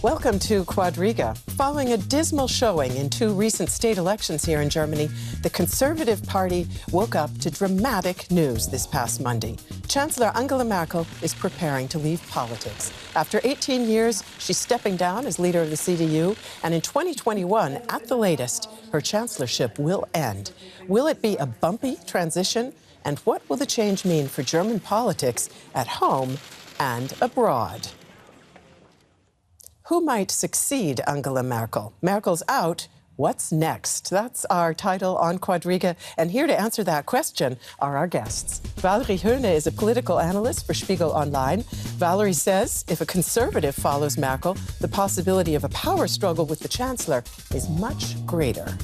Welcome to Quadriga. Following a dismal showing in two recent state elections here in Germany, the Conservative Party woke up to dramatic news this past Monday. Chancellor Angela Merkel is preparing to leave politics. After 18 years, she's stepping down as leader of the CDU, and in 2021, at the latest, her chancellorship will end. Will it be a bumpy transition? And what will the change mean for German politics at home and abroad? Who might succeed Angela Merkel? Merkel's out. What's next? That's our title on Quadriga. And here to answer that question are our guests. Valerie Höhne is a political analyst for Spiegel Online. Valerie says if a conservative follows Merkel, the possibility of a power struggle with the chancellor is much greater.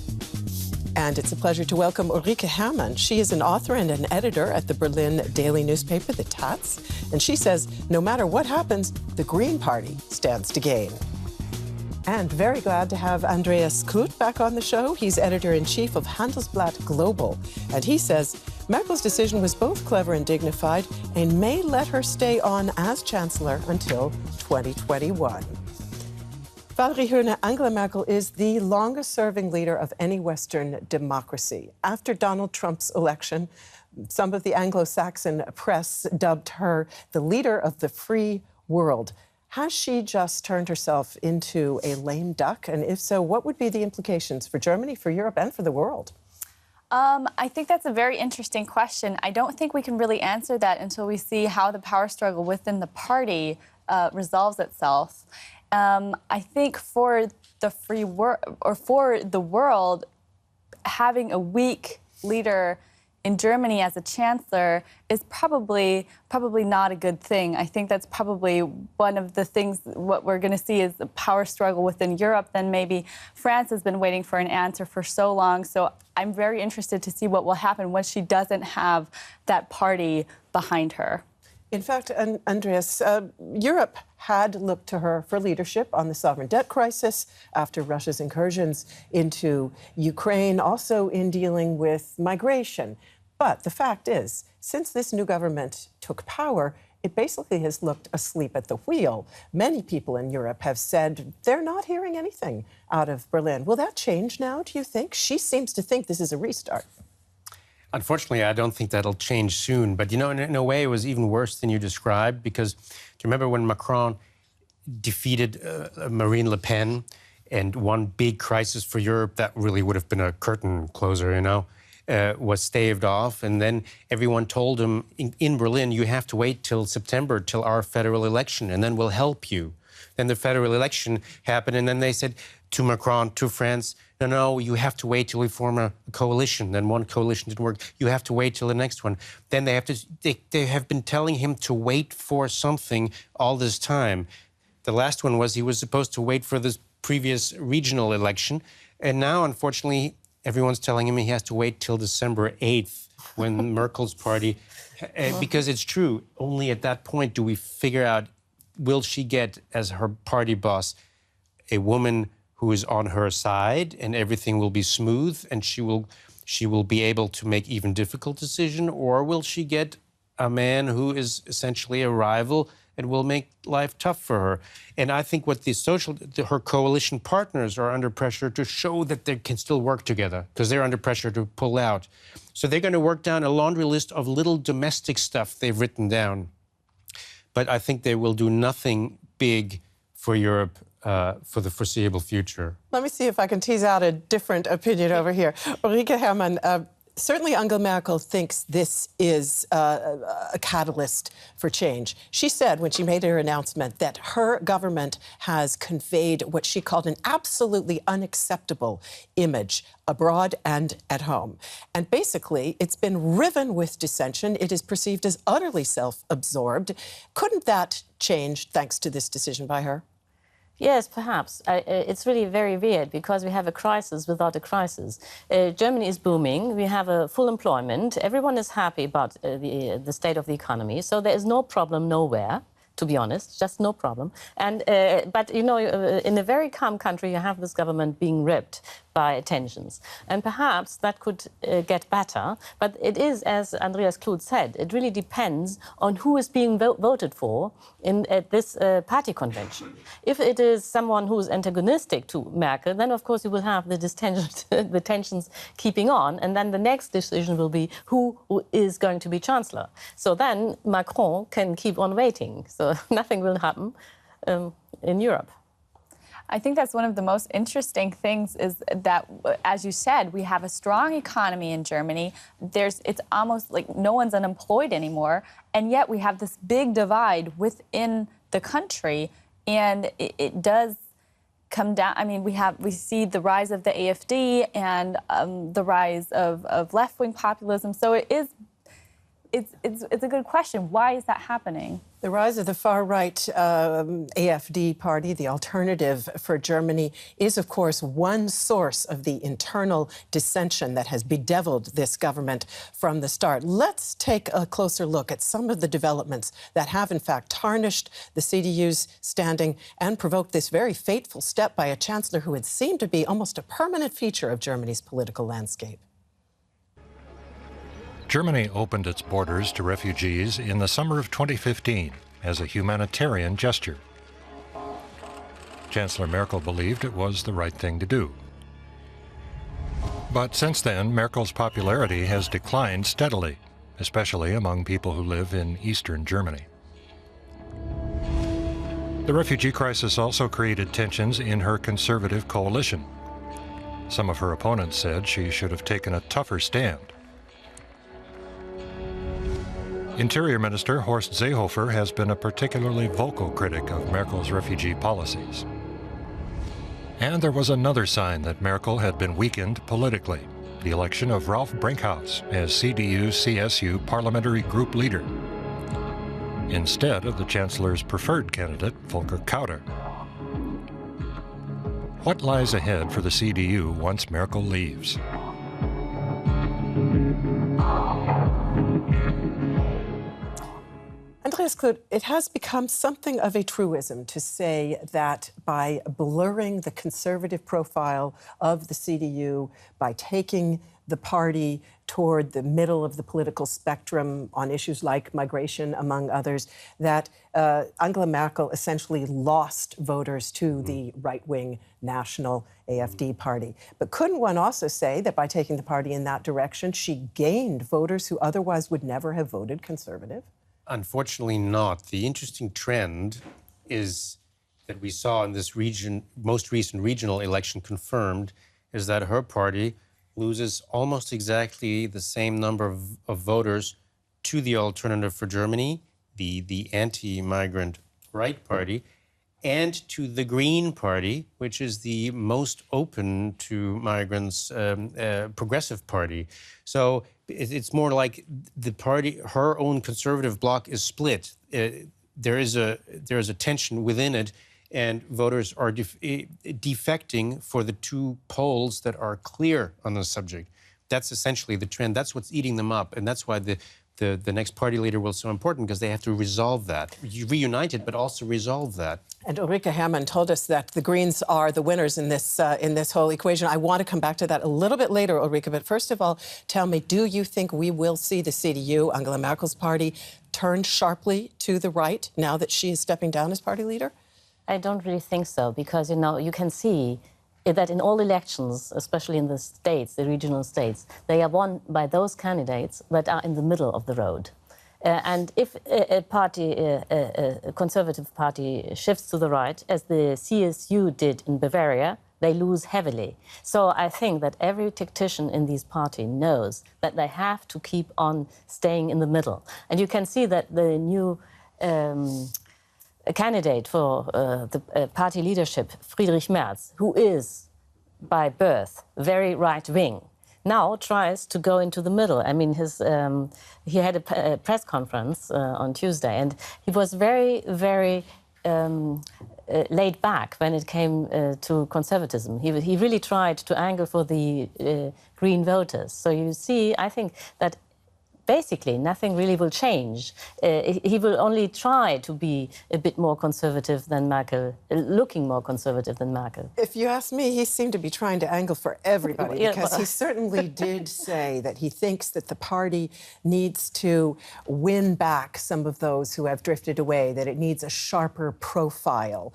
And it's a pleasure to welcome Ulrike Herrmann. She is an author and an editor at the Berlin daily newspaper, the Taz. And she says, no matter what happens, the Green Party stands to gain. And very glad to have Andreas Kluth back on the show. He's editor-in-chief of Handelsblatt Global. And he says Merkel's decision was both clever and dignified and may let her stay on as chancellor until 2021. Valerie Höhne, Angela Merkel is the longest-serving leader of any Western democracy. After Donald Trump's election, some of the Anglo-Saxon press dubbed her the leader of the free world. Has she just turned herself into a lame duck? And if so, what would be the implications for Germany, for Europe, and for the world? I think that's a very interesting question. I don't think we can really answer that until we see how the power struggle within the party resolves itself. I think for the free world, or for the world, having a weak leader in Germany as a chancellor is probably not a good thing. I think that's probably one of the things. What we're going to see is the power struggle within Europe. Then maybe France has been waiting for an answer for so long. So I'm very interested to see what will happen when she doesn't have that party behind her. In fact, Andreas, Europe had looked to her for leadership on the sovereign debt crisis after Russia's incursions into Ukraine, also in dealing with migration. But the fact is, since this new government took power, it basically has looked asleep at the wheel. Many people in Europe have said they're not hearing anything out of Berlin. Will that change now, do you think? She seems to think this is a restart. Unfortunately, I don't think that'll change soon. But, you know, in a way, it was even worse than you described, because do you remember when Macron defeated Marine Le Pen, and one big crisis for Europe that really would have been a curtain closer, you know, was staved off. And then everyone told him in Berlin, you have to wait till September, till our federal election, and then we'll help you. Then the federal election happened, and then they said to Macron, to France, no, you have to wait till we form a coalition. Then one coalition didn't work. You have to wait till the next one. Then they have been telling him to wait for something all this time. The last one was he was supposed to wait for this previous regional election. And now, unfortunately, everyone's telling him he has to wait till December 8th when Merkel's party, because it's true, only at that point do we figure out, will she get, as her party boss, a woman who is on her side, and everything will be smooth, and she will be able to make even difficult decisions, or will she get a man who is essentially a rival and will make life tough for her? And I think what her coalition partners are under pressure to show that they can still work together, because they're under pressure to pull out. So they're going to work down a laundry list of little domestic stuff they've written down. But I think they will do nothing big for Europe for the foreseeable future. Let me see if I can tease out a different opinion over here. Ulrike Herrmann, certainly Angela Merkel thinks this is a catalyst for change. She said when she made her announcement that her government has conveyed what she called an absolutely unacceptable image abroad and at home. And basically, it's been riven with dissension. It is perceived as utterly self-absorbed. Couldn't that change thanks to this decision by her? Yes, perhaps. It's really very weird because we have a crisis without a crisis. Germany is booming. We have a full employment. Everyone is happy about the state of the economy. So there is no problem nowhere, to be honest, just no problem. And but, you know, in a very calm country, you have this government being ripped by tensions. And perhaps that could get better. But it is, as Andreas Kluth said, it really depends on who is being voted for at this party convention. If it is someone who is antagonistic to Merkel, then of course you will have the tensions keeping on, and then the next decision will be who is going to be Chancellor. So then Macron can keep on waiting. So nothing will happen in Europe. I think that's one of the most interesting things is that, as you said, we have a strong economy in Germany. It's almost like no one's unemployed anymore, and yet we have this big divide within the country, and it does come down. I mean, we see the rise of the AfD and the rise of left-wing populism. So it's a good question. Why is that happening? The rise of the far-right AfD party, the Alternative for Germany, is, of course, one source of the internal dissension that has bedeviled this government from the start. Let's take a closer look at some of the developments that have, in fact, tarnished the CDU's standing and provoked this very fateful step by a chancellor who had seemed to be almost a permanent feature of Germany's political landscape. Germany opened its borders to refugees in the summer of 2015 as a humanitarian gesture. Chancellor Merkel believed it was the right thing to do. But since then, Merkel's popularity has declined steadily, especially among people who live in eastern Germany. The refugee crisis also created tensions in her conservative coalition. Some of her opponents said she should have taken a tougher stand. Interior Minister Horst Seehofer has been a particularly vocal critic of Merkel's refugee policies. And there was another sign that Merkel had been weakened politically, the election of Ralph Brinkhaus as CDU-CSU parliamentary group leader, instead of the Chancellor's preferred candidate, Volker Kauder. What lies ahead for the CDU once Merkel leaves? Andreas Kluth, it has become something of a truism to say that by blurring the conservative profile of the CDU, by taking the party toward the middle of the political spectrum on issues like migration, among others, that Angela Merkel essentially lost voters to the right-wing national AfD party. But couldn't one also say that by taking the party in that direction, she gained voters who otherwise would never have voted conservative? Unfortunately not. The interesting trend is that we saw in this most recent regional election confirmed is that her party loses almost exactly the same number of voters to the Alternative for Germany, the anti-migrant right party, and to the Green Party, which is the most open to migrants progressive party. So it's more like the party, her own conservative bloc is split. There is a tension within it, and voters are defecting for the two poles that are clear on the subject. That's essentially the trend. That's what's eating them up, and that's why the next party leader will be so important, because they have to resolve that. Reunite it, but also resolve that. And Ulrike Herrmann told us that the Greens are the winners in this whole equation. I want to come back to that a little bit later, Ulrike, but first of all, tell me, do you think we will see the CDU, Angela Merkel's party, turn sharply to the right now that she is stepping down as party leader? I don't really think so, because, you know, you can see that in all elections, especially in the states, the regional states, they are won by those candidates that are in the middle of the road. And if a conservative party shifts to the right, as the CSU did in Bavaria, they lose heavily. So I think that every tactician in these parties knows that they have to keep on staying in the middle. And you can see that the new candidate for the party leadership, Friedrich Merz, who is by birth very right-wing, now tries to go into the middle. I mean, he had a press conference on Tuesday, and he was very, very laid back when it came to conservatism. He really tried to angle for the Green voters. So you see, I think that basically nothing really will change. He will only try to be a bit more conservative than Merkel, looking more conservative than Merkel. If you ask me, he seemed to be trying to angle for everybody, because he certainly did say that he thinks that the party needs to win back some of those who have drifted away, that it needs a sharper profile.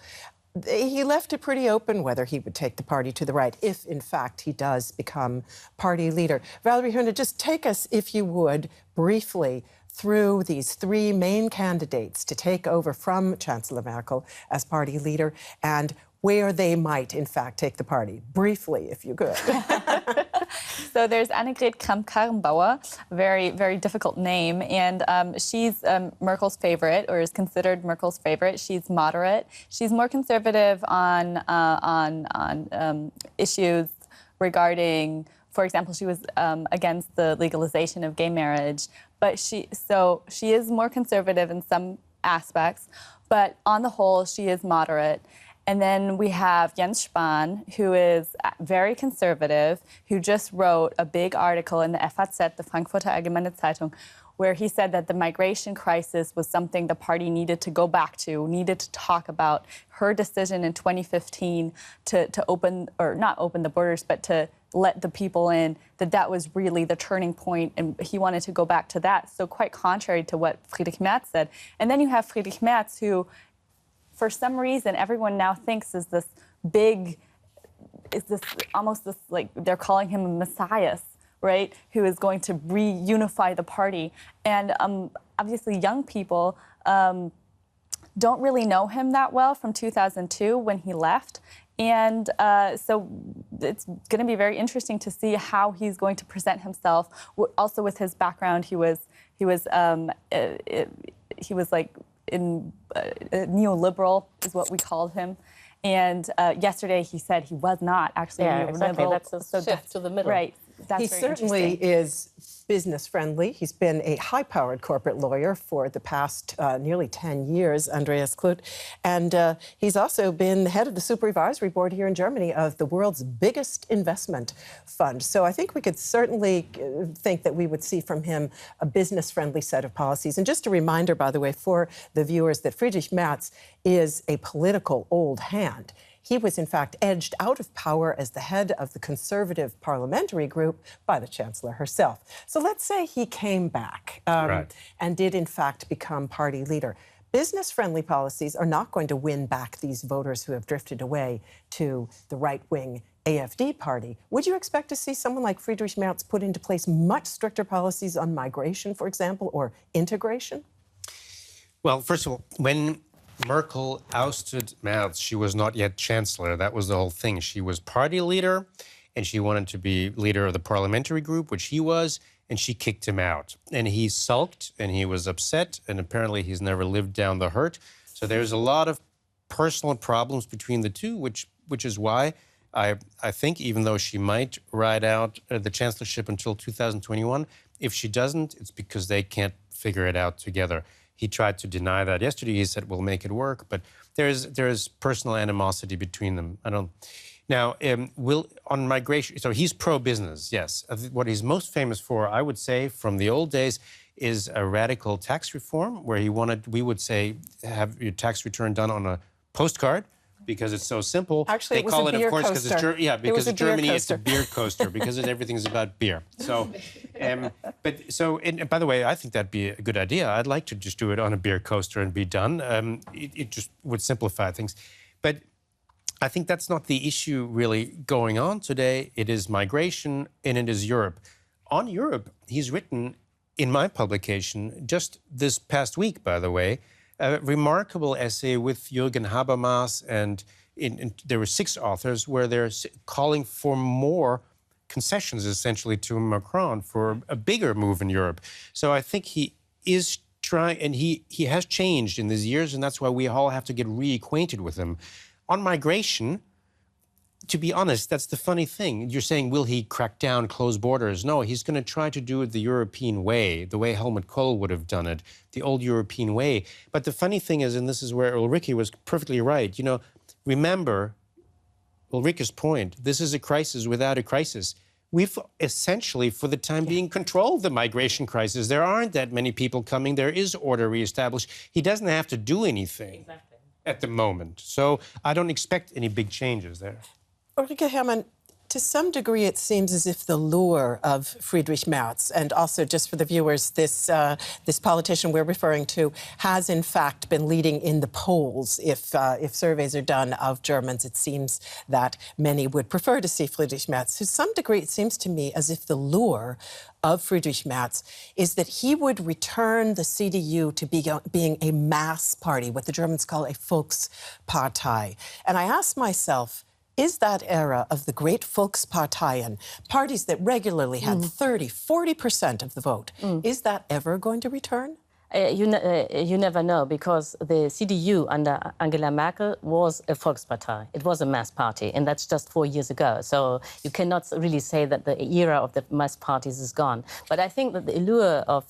He left it pretty open whether he would take the party to the right, if, in fact, he does become party leader. Valerie Höhne, just take us, if you would, briefly through these three main candidates to take over from Chancellor Merkel as party leader, and where they might, in fact, take the party. Briefly, if you could. So there's Annegret Kramp-Karrenbauer, very, very difficult name, and she's Merkel's favorite, or is considered Merkel's favorite. She's moderate. She's more conservative on issues regarding, for example, she was against the legalization of gay marriage, but she is more conservative in some aspects, but on the whole, she is moderate. And then we have Jens Spahn, who is very conservative, who just wrote a big article in the FAZ, the Frankfurter Allgemeine Zeitung, where he said that the migration crisis was something the party needed to go back to, needed to talk about. Her decision in 2015 to open, or not open the borders, but to let the people in, that was really the turning point, and he wanted to go back to that. So quite contrary to what Friedrich Merz said. And then you have Friedrich Merz, who, for some reason, everyone now thinks is this almost this, like, they're calling him a messiah, right? Who is going to reunify the party. And obviously young people don't really know him that well from 2002 when he left. And so it's going to be very interesting to see how he's going to present himself. Also with his background, he was like, neoliberal is what we called him, and yesterday he said he was not actually neoliberal. Exactly. That's a shift to the middle. Right. That's he certainly is business friendly. He's been a high-powered corporate lawyer for the past nearly 10 years, Andreas Kluth. And he's also been head of the supervisory board here in Germany of the world's biggest investment fund. So I think we could certainly think that we would see from him a business-friendly set of policies. And just a reminder, by the way, for the viewers, that Friedrich Merz is a political old hand. He was, in fact, edged out of power as the head of the conservative parliamentary group by the Chancellor herself. So let's say he came back and did, in fact, become party leader. Business-friendly policies are not going to win back these voters who have drifted away to the right-wing AfD party. Would you expect to see someone like Friedrich Merz put into place much stricter policies on migration, for example, or integration? Well, first of all, when Merkel ousted Merz, she was not yet chancellor. That was the whole thing. She was party leader, and she wanted to be leader of the parliamentary group, which he was, and she kicked him out. And he sulked, and he was upset, and apparently he's never lived down the hurt. So there's a lot of personal problems between the two, which is why I think, even though she might ride out the chancellorship until 2021, if she doesn't, it's because they can't figure it out together. He tried to deny that yesterday. He said, we'll make it work. But there is personal animosity between them. Now, on migration, so he's pro-business, yes. What he's most famous for, I would say, from the old days, is a radical tax reform, where we would say, have your tax return done on a postcard, because it's so simple. Actually, they call it, of course, because because in Germany it's a beer coaster, because everything's about beer. So, and by the way, I think that'd be a good idea. I'd like to just do it on a beer coaster and be done. It just would simplify things. But I think that's not the issue really going on today. It is migration, and it is Europe. On Europe, he's written in my publication just this past week, by the way, a remarkable essay with Jürgen Habermas, and there were 6 authors where they're calling for more concessions, essentially, to Macron for a bigger move in Europe. So I think he is trying, and he has changed in these years, and that's why we all have to get reacquainted with him. On migration, to be honest, that's the funny thing. You're saying, will he crack down, close borders? No, he's going to try to do it the European way, the way Helmut Kohl would have done it, the old European way. But the funny thing is, and this is where Ulrike was perfectly right, remember Ulrike's point, this is a crisis without a crisis. we've essentially, for the time being, controlled the migration crisis. There aren't that many people coming. There is order reestablished. He doesn't have to do anything at the moment. So I don't expect any big changes there. Ulrike, Herrmann, to some degree, it seems as if the lure of Friedrich Merz, and also just for the viewers, this politician we're referring to, has in fact been leading in the polls. If surveys are done of Germans, it seems that many would prefer to see Friedrich Merz. To some degree, it seems to me as if the lure of Friedrich Merz is that he would return the CDU to being a mass party, what the Germans call a Volkspartei. And I ask myself, is that era of the great Volksparteien, parties that regularly had 30, 40% of the vote, is that ever going to return? You never know, because the CDU under Angela Merkel was a Volkspartei. It was a mass party, and that's just 4 years ago. So you cannot really say that the era of the mass parties is gone. But I think that the allure of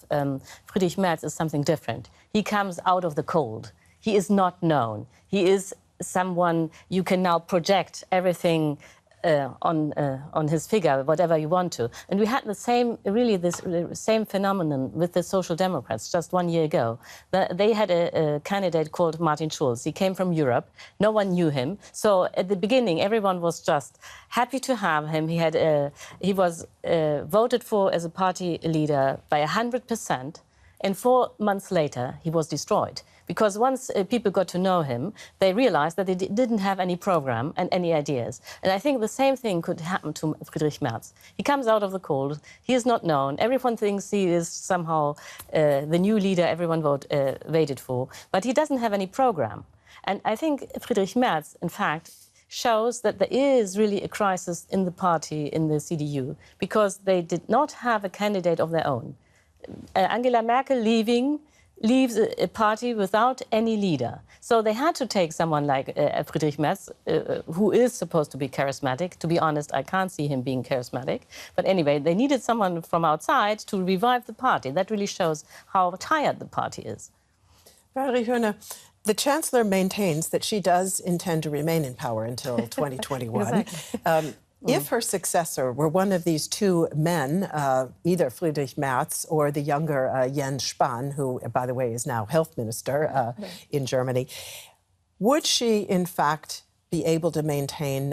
Friedrich Merz is something different. He comes out of the cold. He is not known. He is someone you can now project everything on his figure, whatever you want to. And we had the same, really this same phenomenon with the Social Democrats just 1 year ago. They had a candidate called Martin Schulz. He came from Europe. No one knew him. So at the beginning, everyone was just happy to have him. He was voted for as a party leader by 100%. And 4 months later, he was destroyed. Because once people got to know him, they realized that they didn't have any program and any ideas. And I think the same thing could happen to Friedrich Merz. He comes out of the cold. He is not known. Everyone thinks he is somehow the new leader everyone waited for. But he doesn't have any program. And I think Friedrich Merz, in fact, shows that there is really a crisis in the party, in the CDU, because they did not have a candidate of their own. Angela Merkel leaves a party without any leader. So they had to take someone like Friedrich Merz, who is supposed to be charismatic. To be honest, I can't see him being charismatic. But anyway, they needed someone from outside to revive the party. That really shows how tired the party is. Valerie Höhne, the Chancellor maintains that she does intend to remain in power until 2021. Exactly. If her successor were one of these two men, either Friedrich Merz or the younger Jens Spahn, who, by the way, is now health minister in Germany, would she, in fact, be able to maintain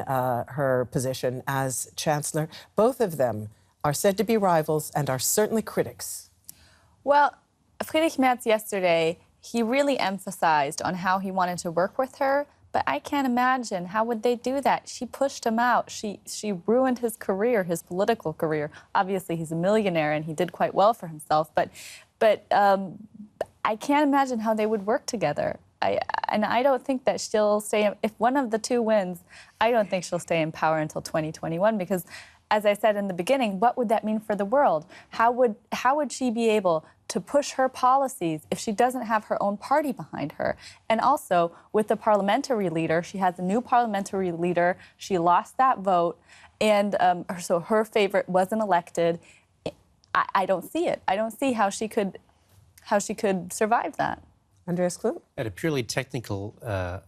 her position as Chancellor? Both of them are said to be rivals and are certainly critics. Well, Friedrich Merz yesterday, he really emphasized on how he wanted to work with her. But I can't imagine, how would they do that? She pushed him out. She ruined his career, his political career. Obviously, he's a millionaire and he did quite well for himself. But I can't imagine how they would work together. And I don't think that she'll stay. If one of the two wins, I don't think she'll stay in power until 2021, because, as I said in the beginning, what would that mean for the world? How would she be able to push her policies if she doesn't have her own party behind her? And also, with the parliamentary leader, she has a new parliamentary leader. She lost that vote, and so her favorite wasn't elected. I don't see it. I don't see how she could survive that. Andreas Kluth? At a purely technical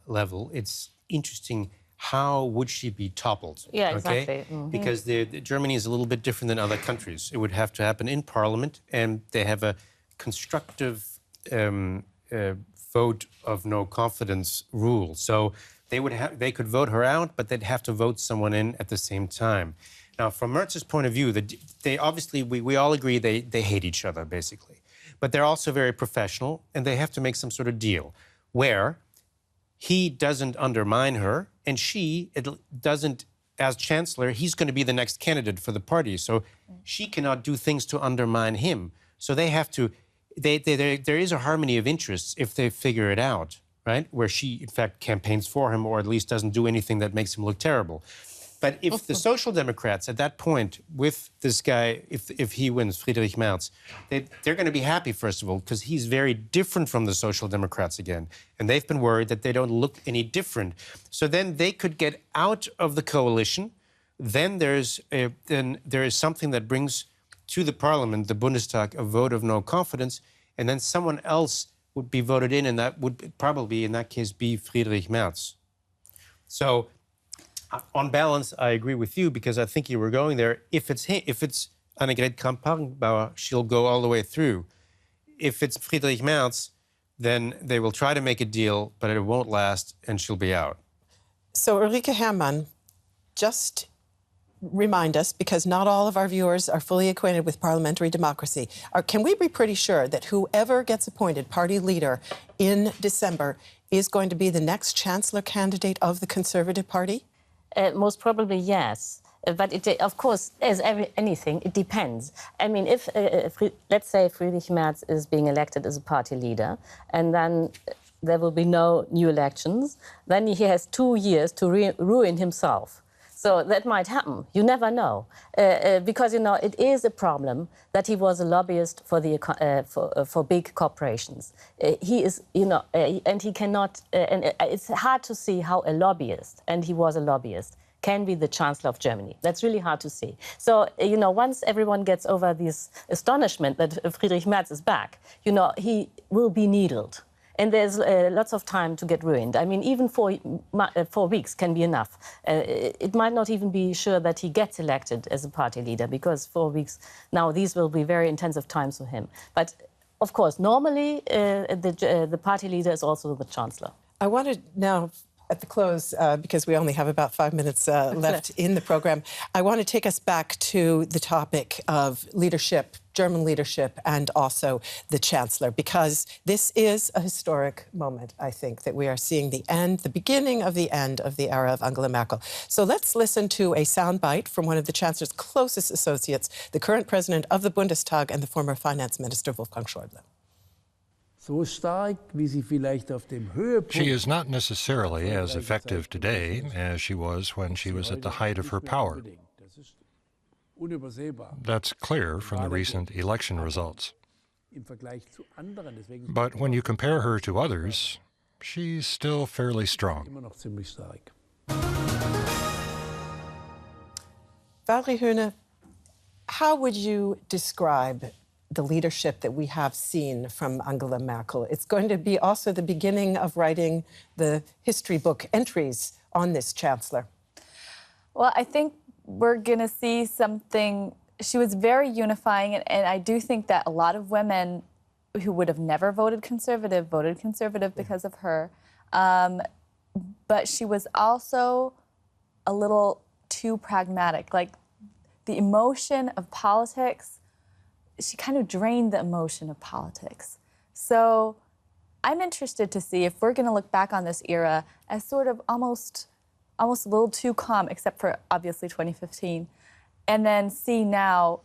level, it's interesting. How would she be toppled? Yeah, exactly. Because Germany is a little bit different than other countries. It would have to happen in Parliament, and they have a constructive vote of no confidence rule. So they could vote her out, but they'd have to vote someone in at the same time. Now, from Merz's point of view, they obviously, we all agree they hate each other, basically. But they're also very professional, and they have to make some sort of deal where he doesn't undermine her, and she doesn't, as Chancellor, he's going to be the next candidate for the party. So she cannot do things to undermine him. So they have to, there is a harmony of interests if they figure it out, right? Where she, in fact, campaigns for him, or at least doesn't do anything that makes him look terrible. But if the Social Democrats at that point, with this guy, if he wins, Friedrich Merz, they're going to be happy, first of all, because he's very different from the Social Democrats again. And they've been worried that they don't look any different. So then they could get out of the coalition. Then there is something that brings to the parliament, the Bundestag, a vote of no confidence. And then someone else would be voted in, and that would probably, in that case, be Friedrich Merz. So On balance, I agree with you because I think you were going there. If it's Annegret Kramp-Karrenbauer, she'll go all the way through. If it's Friedrich Merz, then they will try to make a deal, but it won't last, and she'll be out. So Ulrike, Herrmann, just remind us, because not all of our viewers are fully acquainted with parliamentary democracy, can we be pretty sure that whoever gets appointed party leader in December is going to be the next chancellor candidate of the Conservative Party? Most probably, yes. But of course, as anything, it depends. I mean, if, let's say, Friedrich Merz is being elected as a party leader, and then there will be no new elections, then he has 2 years to ruin himself. So that might happen. You never know, because it is a problem that he was a lobbyist for for big corporations. He is, and he cannot. And it's hard to see how a lobbyist, and he was a lobbyist, can be the Chancellor of Germany. That's really hard to see. So, once everyone gets over this astonishment that Friedrich Merz is back, he will be needled. And there's lots of time to get ruined. I mean, even 4 weeks can be enough. It might not even be sure that he gets elected as a party leader, because 4 weeks, now these will be very intensive times for him. But, of course, normally the party leader is also the Chancellor. I wanted now, at the close, because we only have about 5 minutes left in the program, I want to take us back to the topic of leadership, German leadership, and also the Chancellor, because this is a historic moment, I think, that we are seeing the beginning of the end of the era of Angela Merkel. So let's listen to a soundbite from one of the Chancellor's closest associates, the current president of the Bundestag and the former finance minister, Wolfgang Schäuble. She is not necessarily as effective today as she was when she was at the height of her power. That's clear from the recent election results. But when you compare her to others, she's still fairly strong. Valerie Höhne, how would you describe the leadership that we have seen from Angela Merkel? It's going to be also the beginning of writing the history book entries on this chancellor. Well, I think we're going to see something. She was very unifying, and I do think that a lot of women who would have never voted conservative because of her. But she was also a little too pragmatic. Like, the emotion of politics, she kind of drained the emotion of politics. So I'm interested to see if we're going to look back on this era as sort of almost a little too calm, except for obviously 2015, and then see now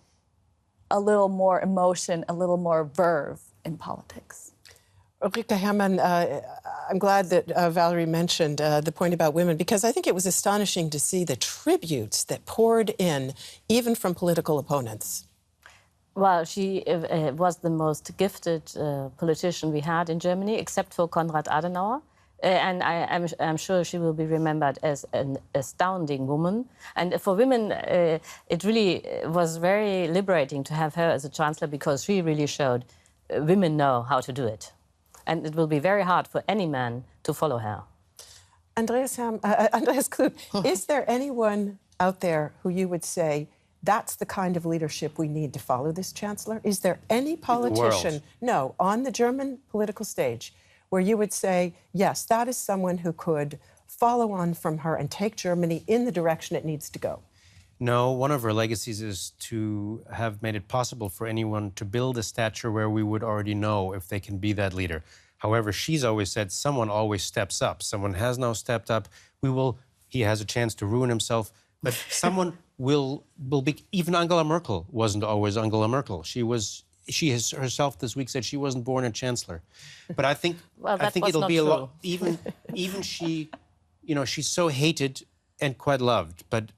a little more emotion, a little more verve in politics. Ulrike, Herrmann, I'm glad that Valerie mentioned the point about women, because I think it was astonishing to see the tributes that poured in, even from political opponents. Well, she was the most gifted politician we had in Germany, except for Konrad Adenauer. And I'm sure she will be remembered as an astounding woman. And for women, it really was very liberating to have her as a chancellor, because she really showed women know how to do it. And it will be very hard for any man to follow her. Andreas Kluth, is there anyone out there who you would say, that's the kind of leadership we need to follow this chancellor? Is there any politician, no, on the German political stage, where you would say, yes, that is someone who could follow on from her and take Germany in the direction it needs to go? No, one of her legacies is to have made it possible for anyone to build a stature where we would already know if they can be that leader. However, she's always said someone always steps up. Someone has now stepped up. He has a chance to ruin himself, but someone will be. Even Angela Merkel wasn't always Angela Merkel. She has herself this week said she wasn't born a chancellor. But I think it'll be a lot. Even she, she's so hated and quite loved. But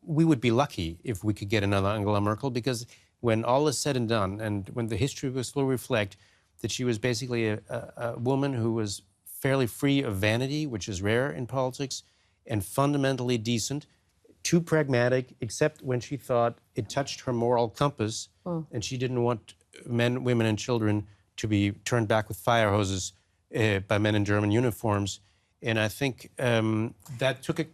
we would be lucky if we could get another Angela Merkel, because when all is said and done, and when the history will reflect that she was basically a woman who was fairly free of vanity, which is rare in politics, and fundamentally decent, too pragmatic, except when she thought it touched her moral compass, and she didn't want men, women, and children to be turned back with fire hoses by men in German uniforms. And I think that took a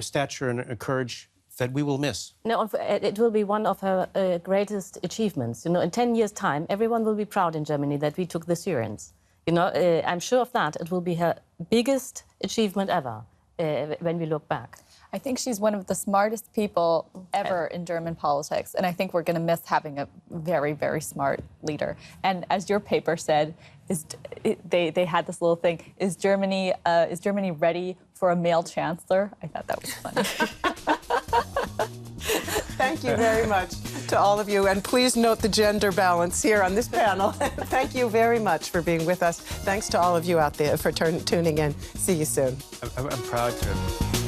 stature and a courage that we will miss. No, it will be one of her greatest achievements. You know, in 10 years' time, everyone will be proud in Germany that we took the Syrians. You know, I'm sure of that. It will be her biggest achievement ever when we look back. I think she's one of the smartest people ever in German politics, and I think we're going to miss having a very, very smart leader. And as your paper said, they had this little thing: is Germany ready for a male chancellor? I thought that was funny. Thank you very much to all of you, and please note the gender balance here on this panel. Thank you very much for being with us. Thanks to all of you out there for tuning in. See you soon. I'm proud to.